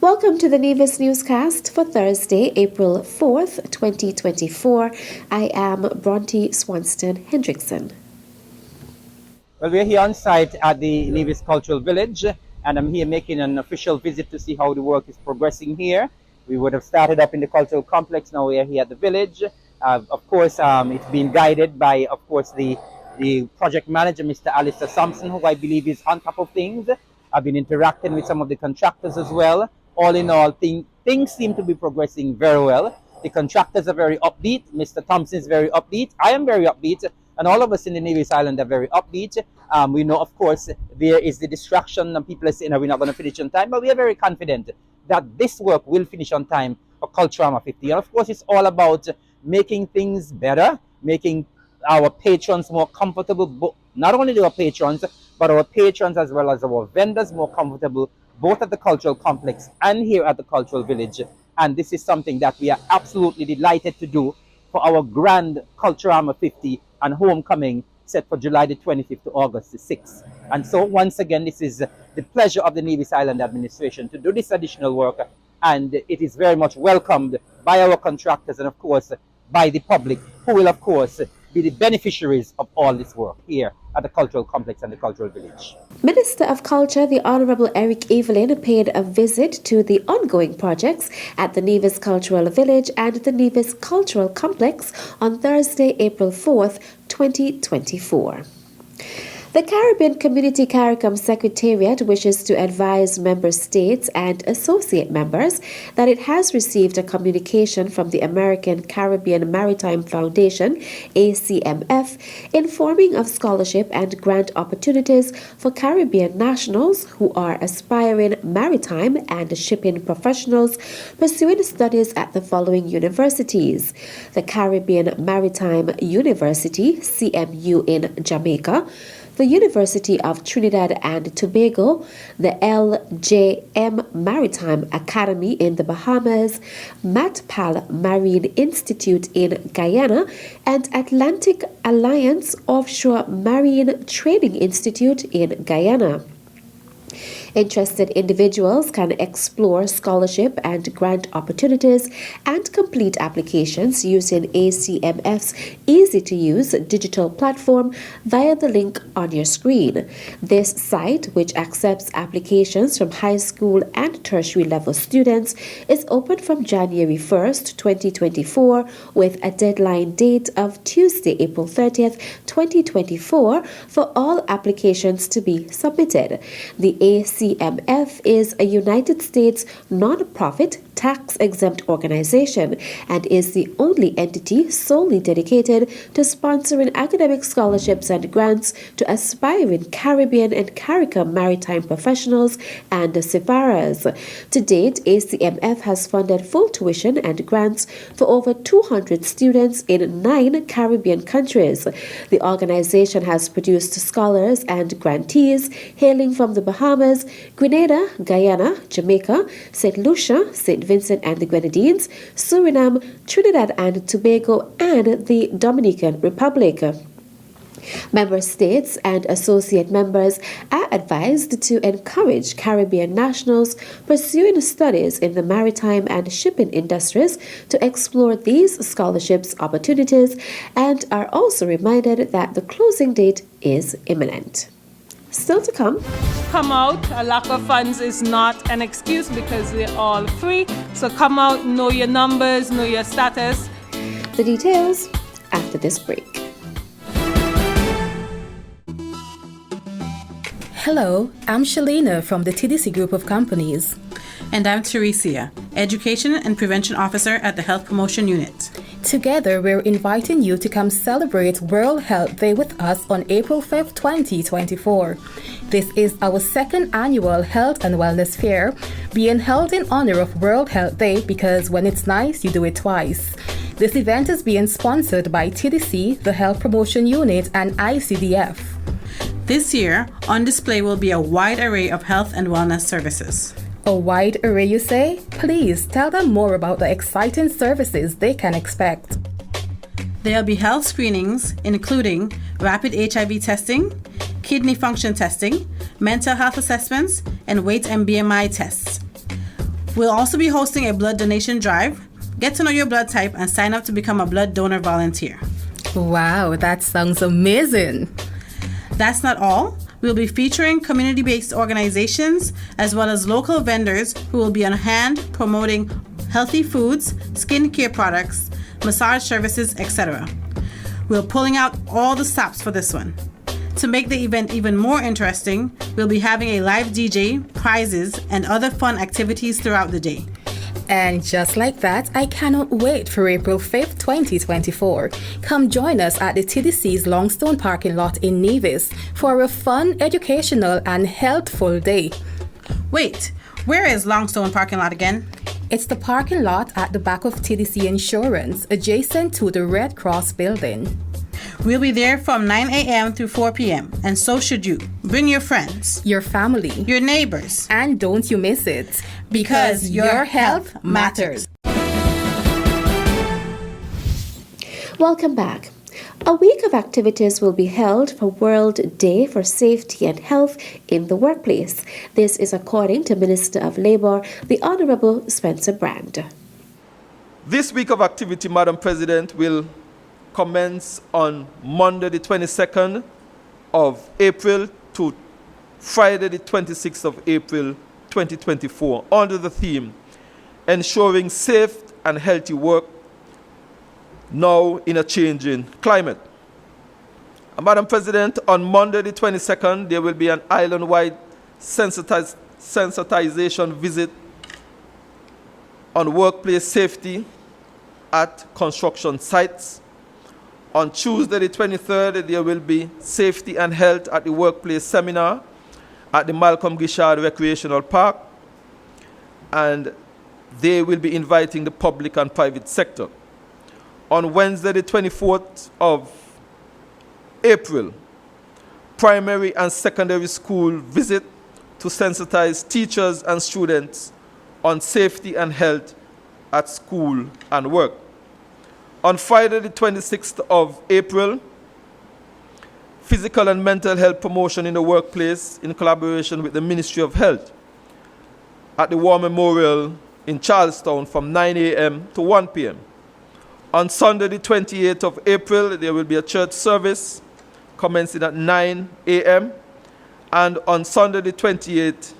Welcome to the Nevis Newscast for Thursday, April 4th, 2024. I am Bronte Swanston Hendrickson. Well, we're here on site at the Nevis Cultural Village, and I'm here making an official visit to see how the work is progressing here. We would have started up in the cultural complex, now we are here at the village. Of course, it's been guided by, of course, the project manager, Mr. Alistair Sampson, who I believe is on top of things. I've been interacting with some of the contractors as well. All in all, things seem to be progressing very well. The contractors are very upbeat. Mr. Thompson is very upbeat. I am very upbeat. And all of us in the Nevis Island are very upbeat. We know, of course, there is the distraction and people are saying that we're not going to finish on time, but we are very confident that this work will finish on time for Culturama 50. And of course, it's all about making things better, making our patrons more comfortable, not only our patrons, but our patrons as well as our vendors more comfortable, both at the cultural complex and here at the cultural village. And this is something that we are absolutely delighted to do for our grand Culturama 50 and homecoming set for July the 25th to August the 6th. And so once again, this is the pleasure of the Nevis Island administration to do this additional work, and it is very much welcomed by our contractors and of course by the public, who will of course be the beneficiaries of all this work here at the cultural complex and the cultural village. Minister of Culture, the Honourable Eric Evelyn, paid a visit to the ongoing projects at the Nevis Cultural Village and the Nevis Cultural Complex on Thursday, April 4th, 2024. The Caribbean Community CARICOM Secretariat wishes to advise member states and associate members that it has received a communication from the American Caribbean Maritime Foundation, ACMF, informing of scholarship and grant opportunities for Caribbean nationals who are aspiring maritime and shipping professionals pursuing studies at the following universities: the Caribbean Maritime University, CMU in Jamaica, the University of Trinidad and Tobago, the LJM Maritime Academy in the Bahamas, MatPal Marine Institute in Guyana, and Atlantic Alliance Offshore Marine Training Institute in Guyana. Interested individuals can explore scholarship and grant opportunities and complete applications using ACMF's easy-to-use digital platform via the link on your screen. This site, which accepts applications from high school and tertiary level students, is open from January 1st, 2024, with a deadline date of Tuesday, April 30th, 2024, for all applications to be submitted. The ACMF is a United States non-profit tax-exempt organization and is the only entity solely dedicated to sponsoring academic scholarships and grants to aspiring Caribbean and CARICOM maritime professionals and seafarers. To date, ACMF has funded full tuition and grants for over 200 students in 9 Caribbean countries. The organization has produced scholars and grantees hailing from the Bahamas, Grenada, Guyana, Jamaica, St. Lucia, St. Vincent and the Grenadines, Suriname, Trinidad and Tobago, and the Dominican Republic. Member states and associate members are advised to encourage Caribbean nationals pursuing studies in the maritime and shipping industries to explore these scholarships opportunities, and are also reminded that the closing date is imminent. Still to come. Come out. A lack of funds is not an excuse because we're all free. So come out, know your numbers, know your status. The details after this break. Hello, I'm Shalina from the TDC Group of Companies. And I'm Teresia, Education and Prevention Officer at the Health Promotion Unit. Together, we're inviting you to come celebrate World Health Day with us on April 5th, 2024. This is our second annual Health and Wellness Fair, being held in honor of World Health Day because when it's nice, you do it twice. This event is being sponsored by TDC, the Health Promotion Unit, and ICDF. This year, on display will be a wide array of health and wellness services. A wide array, you say? Please tell them more about the exciting services they can expect. There'll be health screenings, including rapid HIV testing, kidney function testing, mental health assessments, and weight and BMI tests. We'll also be hosting a blood donation drive. Get to know your blood type and sign up to become a blood donor volunteer. Wow, that sounds amazing. That's not all. We'll be featuring community-based organizations as well as local vendors who will be on hand promoting healthy foods, skincare products, massage services, etc. We're pulling out all the stops for this one. To make the event even more interesting, we'll be having a live DJ, prizes, and other fun activities throughout the day. And just like that, I cannot wait for April 5th, 2024. Come join us at the TDC's Longstone parking lot in Nevis for a fun, educational, and healthful day. Wait, where is Longstone parking lot again? It's the parking lot at the back of TDC Insurance, adjacent to the Red Cross building. We'll be there from 9 a.m. through 4 p.m. and so should you. Bring your friends, Your family, your neighbors, and don't you miss it, because your health matters. Welcome back. A week of activities will be held for World Day for Safety and Health in the Workplace. This is according to Minister of Labour, the Honourable Spencer Brand. This week of activity, Madam President, will commence on Monday the 22nd of April to Friday the 26th of April 2024 under the theme Ensuring Safe and Healthy Work Now in a Changing Climate. Madam President, on Monday the 22nd, there will be an island-wide sensitization visit on workplace safety at construction sites. On Tuesday the 23rd, there will be Safety and Health at the Workplace Seminar at the Malcolm Gishard Recreational Park, and they will be inviting the public and private sector. On Wednesday the 24th of April, primary and secondary school visit to sensitize teachers and students on safety and health at school and work. On Friday the 26th of April, physical and mental health promotion in the workplace in collaboration with the Ministry of Health at the War Memorial in Charlestown from 9 a.m. to 1 p.m. On Sunday the 28th of April, there will be a church service commencing at 9 a.m. And on Sunday the 28th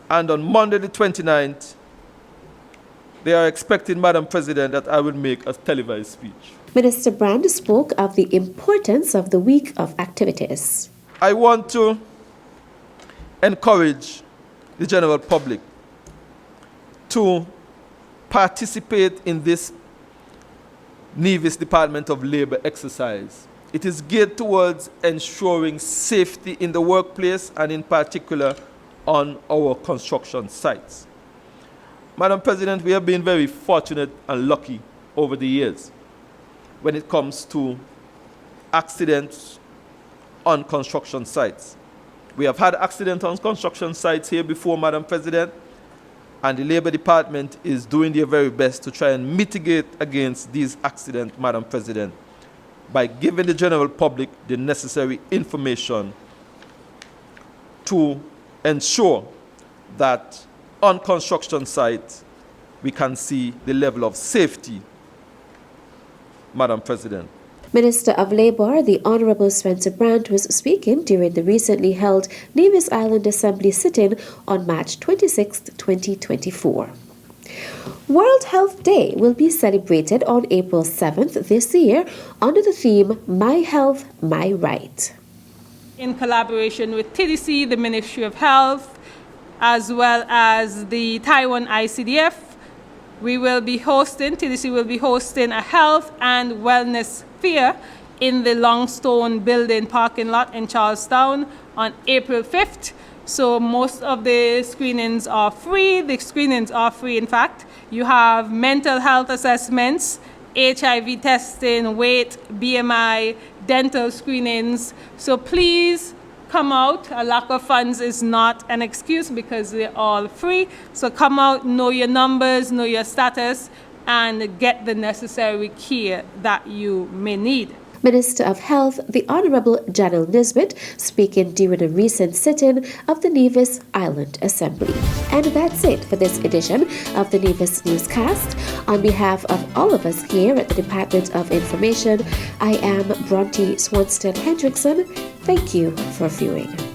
and on Monday the 29th, they are expecting, Madam President, that I will make a televised speech. Minister Brand spoke of the importance of the week of activities. I want to encourage the general public to participate in this Nevis Department of Labor exercise. It is geared towards ensuring safety in the workplace and in particular on our construction sites. Madam President, we have been very fortunate and lucky over the years when it comes to accidents on construction sites. We have had accidents on construction sites here before, Madam President, and the Labor Department is doing their very best to try and mitigate against these accidents, Madam President, by giving the general public the necessary information to ensure that on construction sites we can see the level of safety, Madam President. Minister of Labour, the Honourable Spencer Brand, was speaking during the recently held Nevis Island Assembly sit-in on March 26, 2024. World Health Day will be celebrated on April 7th this year under the theme My Health, My Right. In collaboration with TDC, the Ministry of Health, as well as the Taiwan ICDF, TDC will be hosting a health and wellness fair in the Longstone building parking lot in Charlestown on April 5th. So most of the screenings are free. The screenings are free, in fact. You have mental health assessments, HIV testing, weight, BMI, dental screenings. So please come out. A lack of funds is not an excuse because they're all free. So come out, know your numbers, know your status, and get the necessary care that you may need. Minister of Health, the Honourable Janelle Nisbet, speaking during a recent sit-in of the Nevis Island Assembly. And that's it for this edition of the Nevis Newscast. On behalf of all of us here at the Department of Information, I am Bronte Swanston Hendrickson. Thank you for viewing.